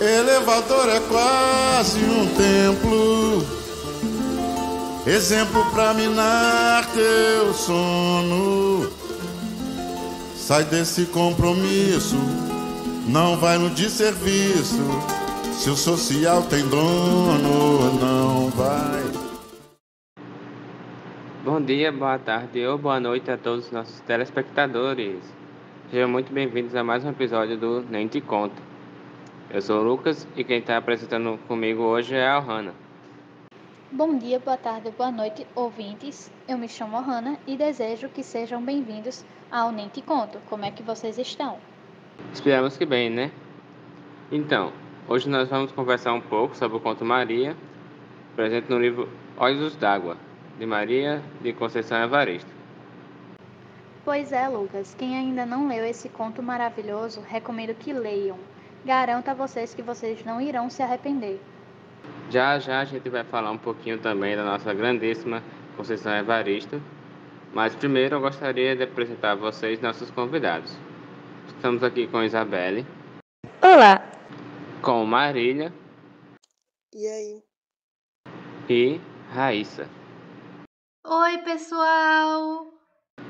Elevador é quase um templo, exemplo pra minar teu sono. Sai desse compromisso, não vai no desserviço. Se o social tem dono, não vai. Bom dia, boa tarde ou boa noite a todos os nossos telespectadores. Sejam muito bem-vindos a mais um episódio do Nem Te Conto. Eu sou o Lucas e quem está apresentando comigo hoje é a Ohana. Bom dia, boa tarde, boa noite, ouvintes. Eu me chamo Ohana e desejo que sejam bem-vindos ao Nem Te Conto. Como é que vocês estão? Esperamos que bem, né? Então, hoje nós vamos conversar um pouco sobre o conto Maria, presente no livro Olhos d'Água, de Maria de Conceição Evaristo. Pois é, Lucas, quem ainda não leu esse conto maravilhoso, recomendo que leiam. Garanto a vocês que vocês não irão se arrepender. Já já a gente vai falar um pouquinho também da nossa grandíssima Conceição Evaristo, mas primeiro eu gostaria de apresentar a vocês nossos convidados. Estamos aqui com Isabelle. Olá! Com Marília. E aí? E Raíssa. Oi, pessoal!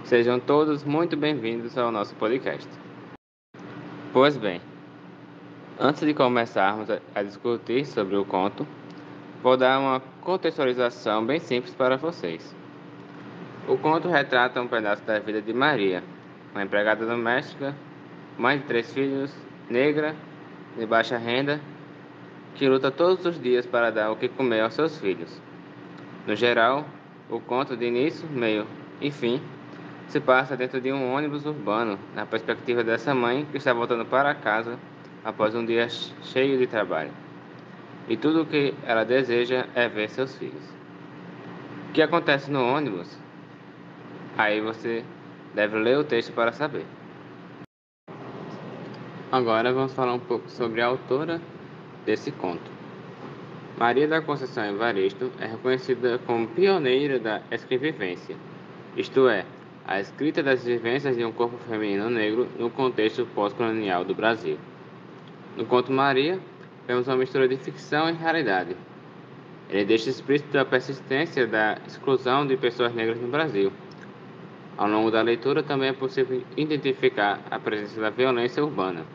Sejam todos muito bem-vindos ao nosso podcast. Pois bem, antes de começarmos a discutir sobre o conto, vou dar uma contextualização bem simples para vocês. O conto retrata um pedaço da vida de Maria, uma empregada doméstica, mãe de 3 filhos, negra, de baixa renda, que luta todos os dias para dar o que comer aos seus filhos. No geral, o conto de início, meio e fim se passa dentro de um ônibus urbano, na perspectiva dessa mãe que está voltando para casa após um dia cheio de trabalho. E tudo o que ela deseja é ver seus filhos. O que acontece no ônibus? Aí você deve ler o texto para saber. Agora vamos falar um pouco sobre a autora desse conto. Maria da Conceição Evaristo é reconhecida como pioneira da escrevivência, isto é, a escrita das vivências de um corpo feminino negro no contexto pós-colonial do Brasil. No conto Maria, vemos uma mistura de ficção e realidade. Ele deixa explícito a persistência da exclusão de pessoas negras no Brasil. Ao longo da leitura, também é possível identificar a presença da violência urbana.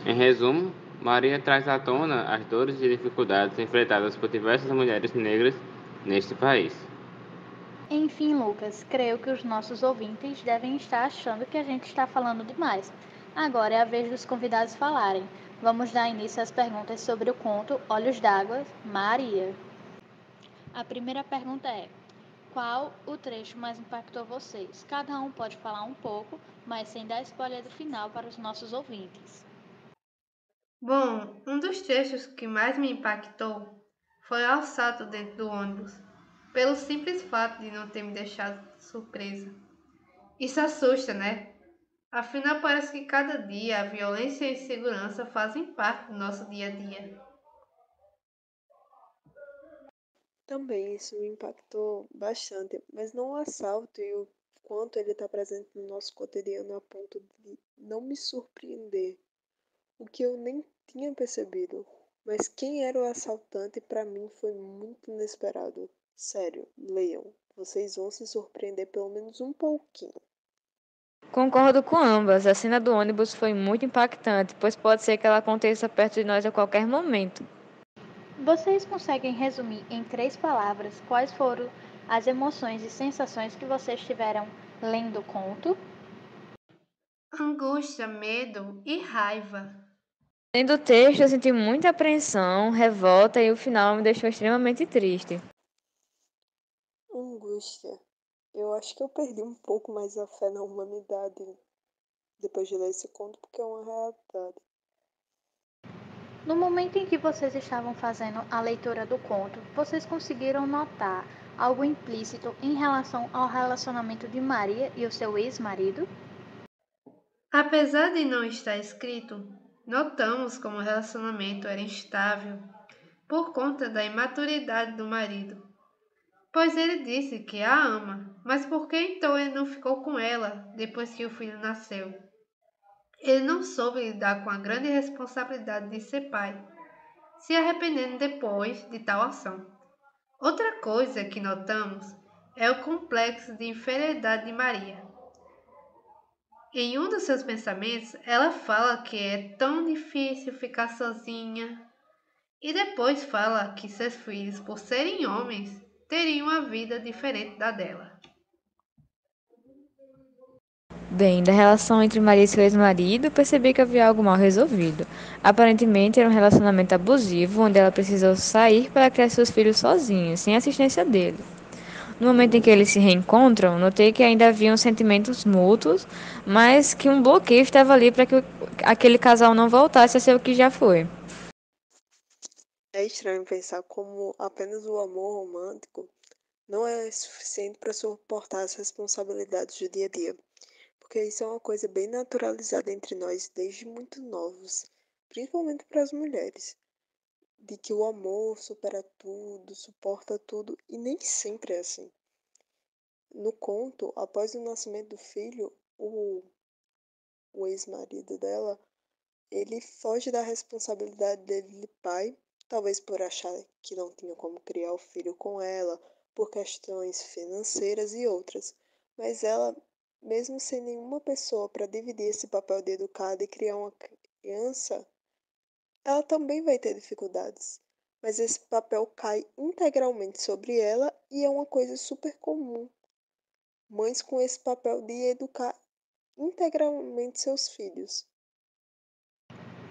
Em resumo, Maria traz à tona as dores e dificuldades enfrentadas por diversas mulheres negras neste país. Enfim, Lucas, creio que os nossos ouvintes devem estar achando que a gente está falando demais. Agora é a vez dos convidados falarem. Vamos dar início às perguntas sobre o conto Olhos d'Água, Maria. A primeira pergunta é: qual o trecho mais impactou vocês? Cada um pode falar um pouco, mas sem dar spoiler do final para os nossos ouvintes. Bom, um dos trechos que mais me impactou foi o assalto dentro do ônibus, pelo simples fato de não ter me deixado surpresa. Isso assusta, né? Afinal, parece que cada dia a violência e a insegurança fazem parte do nosso dia a dia. Também isso me impactou bastante, mas não o assalto e o quanto ele está presente no nosso cotidiano a ponto de não me surpreender, o que eu nem tinha percebido. Mas quem era o assaltante para mim foi muito inesperado. Sério, leiam, vocês vão se surpreender pelo menos um pouquinho. Concordo com ambas. A cena do ônibus foi muito impactante, pois pode ser que ela aconteça perto de nós a qualquer momento. Vocês conseguem resumir em 3 palavras quais foram as emoções e sensações que vocês tiveram lendo o conto? Angústia, medo e raiva. Lendo o texto, eu senti muita apreensão, revolta e o final me deixou extremamente triste. Angústia. Eu acho que eu perdi um pouco mais a fé na humanidade depois de ler esse conto, porque é uma realidade. No momento em que vocês estavam fazendo a leitura do conto, vocês conseguiram notar algo implícito em relação ao relacionamento de Maria e o seu ex-marido? Apesar de não estar escrito, notamos como o relacionamento era instável por conta da imaturidade do marido, pois ele disse que a ama, mas por que então ele não ficou com ela depois que o filho nasceu? Ele não soube lidar com a grande responsabilidade de ser pai, se arrependendo depois de tal ação. Outra coisa que notamos é o complexo de inferioridade de Maria. Em um dos seus pensamentos, ela fala que é tão difícil ficar sozinha, e depois fala que seus filhos, por serem homens, teriam uma vida diferente da dela. Bem, da relação entre Maria e seu ex-marido, percebi que havia algo mal resolvido. Aparentemente era um relacionamento abusivo, onde ela precisou sair para criar seus filhos sozinha, sem assistência dele. No momento em que eles se reencontram, notei que ainda haviam sentimentos mútuos, mas que um bloqueio estava ali para que aquele casal não voltasse a ser o que já foi. É estranho pensar como apenas o amor romântico não é suficiente para suportar as responsabilidades do dia a dia, porque isso é uma coisa bem naturalizada entre nós desde muito novos, principalmente para as mulheres, de que o amor supera tudo, suporta tudo, e nem sempre é assim. No conto, após o nascimento do filho, o ex-marido dela, ele foge da responsabilidade dele de pai, talvez por achar que não tinha como criar o filho com ela, por questões financeiras e outras. Mas ela, mesmo sem nenhuma pessoa para dividir esse papel de educada e criar uma criança, ela também vai ter dificuldades. Mas esse papel cai integralmente sobre ela e é uma coisa super comum. Mães com esse papel de educar integralmente seus filhos.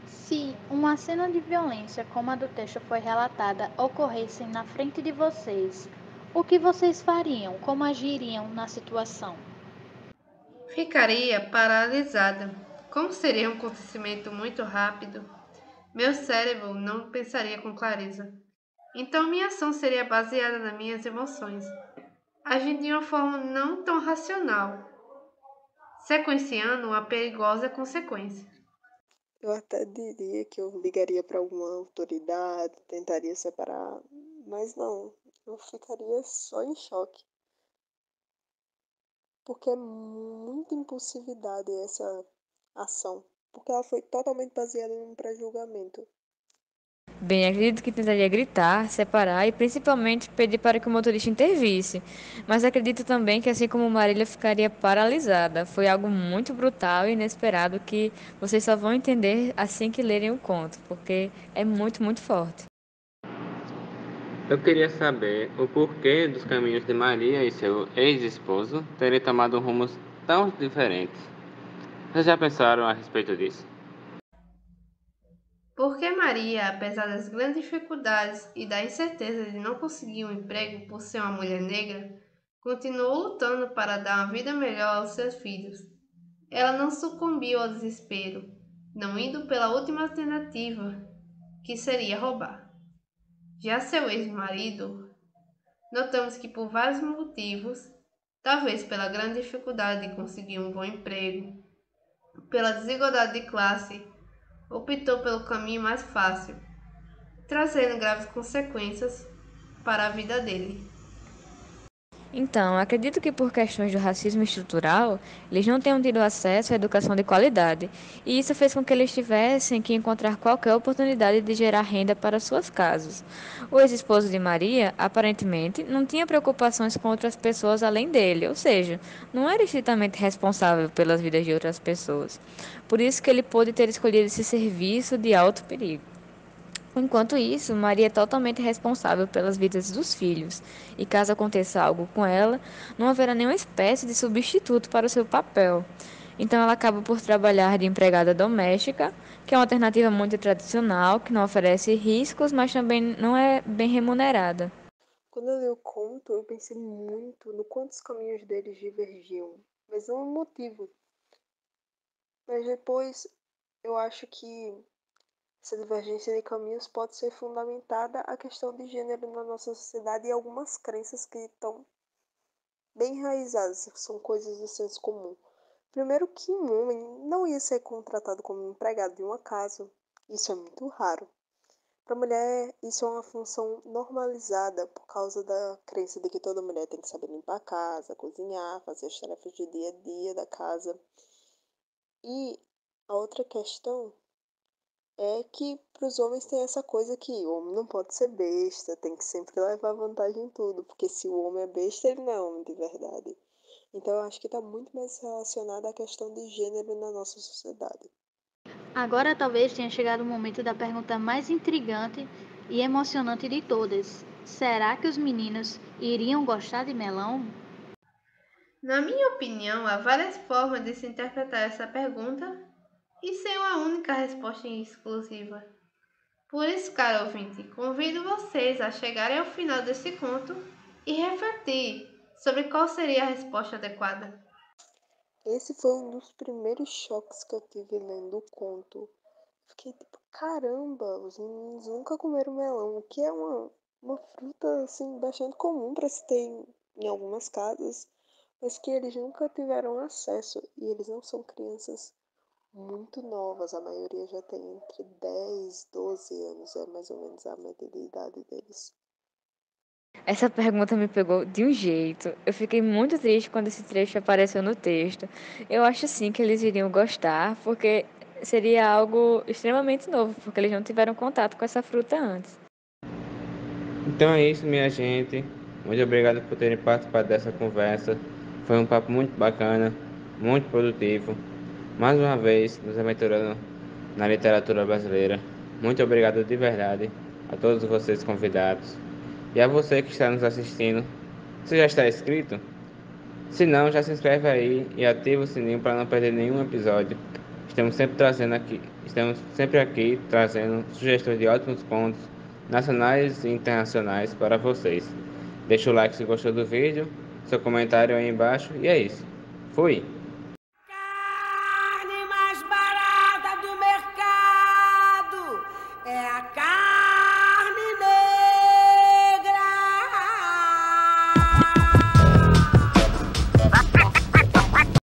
Se uma cena de violência como a do texto foi relatada ocorresse na frente de vocês, o que vocês fariam? Como agiriam na situação? Ficaria paralisada. Como seria um acontecimento muito rápido, meu cérebro não pensaria com clareza. Então minha ação seria baseada nas minhas emoções, agindo de uma forma não tão racional, sequenciando uma perigosa consequência. Eu até diria que eu ligaria para alguma autoridade, tentaria separar, mas não, eu ficaria só em choque, porque é muita impulsividade essa ação, porque ela foi totalmente baseada em um pré-julgamento. Bem, acredito que tentaria gritar, separar e principalmente pedir para que o motorista intervisse. Mas acredito também que, assim como Marília, ficaria paralisada. Foi algo muito brutal e inesperado que vocês só vão entender assim que lerem o conto, porque é muito, muito forte. Eu queria saber o porquê dos caminhos de Maria e seu ex-esposo terem tomado rumos tão diferentes. Vocês já pensaram a respeito disso? Porque Maria, apesar das grandes dificuldades e da incerteza de não conseguir um emprego por ser uma mulher negra, continuou lutando para dar uma vida melhor aos seus filhos. Ela não sucumbiu ao desespero, não indo pela última alternativa, que seria roubar. Já seu ex-marido, notamos que por vários motivos, talvez pela grande dificuldade de conseguir um bom emprego, pela desigualdade de classe, optou pelo caminho mais fácil, trazendo graves consequências para a vida dele. Então, acredito que por questões do racismo estrutural, eles não tenham tido acesso à educação de qualidade, e isso fez com que eles tivessem que encontrar qualquer oportunidade de gerar renda para suas casas. O ex-esposo de Maria, aparentemente, não tinha preocupações com outras pessoas além dele, ou seja, não era estritamente responsável pelas vidas de outras pessoas. Por isso que ele pôde ter escolhido esse serviço de alto perigo. Enquanto isso, Maria é totalmente responsável pelas vidas dos filhos, e caso aconteça algo com ela, não haverá nenhuma espécie de substituto para o seu papel. Então ela acaba por trabalhar de empregada doméstica, que é uma alternativa muito tradicional, que não oferece riscos, mas também não é bem remunerada. Quando eu li o conto, eu pensei muito no quanto os caminhos deles divergiam, mas não o motivo. Mas depois eu acho que essa divergência de caminhos pode ser fundamentada a questão de gênero na nossa sociedade e algumas crenças que estão bem enraizadas, são coisas do senso comum. Primeiro que um homem não ia ser contratado como empregado de uma casa, isso é muito raro. Para a mulher, isso é uma função normalizada por causa da crença de que toda mulher tem que saber limpar a casa, cozinhar, fazer as tarefas de dia a dia da casa. E A outra questão é que para os homens tem essa coisa que o homem não pode ser besta, tem que sempre levar vantagem em tudo, porque se o homem é besta, ele não é homem de verdade. Então eu acho que está muito mais relacionado à questão de gênero na nossa sociedade. Agora talvez tenha chegado o momento da pergunta mais intrigante e emocionante de todas. Será que os meninos iriam gostar de melão? Na minha opinião, há várias formas de se interpretar essa pergunta e sem uma única resposta exclusiva. Por isso, caro ouvinte, convido vocês a chegarem ao final desse conto e refletir sobre qual seria a resposta adequada. Esse foi um dos primeiros choques que eu tive lendo o conto. Fiquei tipo, caramba, os meninos nunca comeram melão, o que é uma fruta assim bastante comum para se ter em algumas casas, mas que eles nunca tiveram acesso e eles não são crianças muito novas, a maioria já tem entre 10 e 12 anos, é mais ou menos a média de idade deles. Essa pergunta me pegou de um jeito. Eu fiquei muito triste quando esse trecho apareceu no texto. Eu acho sim que eles iriam gostar, porque seria algo extremamente novo, porque eles não tiveram contato com essa fruta antes. Então é isso, minha gente. Muito obrigado por terem participado dessa conversa. Foi um papo muito bacana, muito produtivo. Mais uma vez, nos aventurando na literatura brasileira. Muito obrigado de verdade a todos vocês convidados. E a você que está nos assistindo. Você já está inscrito? Se não, já se inscreve aí e ativa o sininho para não perder nenhum episódio. Estamos sempre aqui trazendo sugestões de ótimos contos nacionais e internacionais para vocês. Deixa o like se gostou do vídeo, seu comentário aí embaixo e é isso. Fui! Carne mais barata do mercado é a carne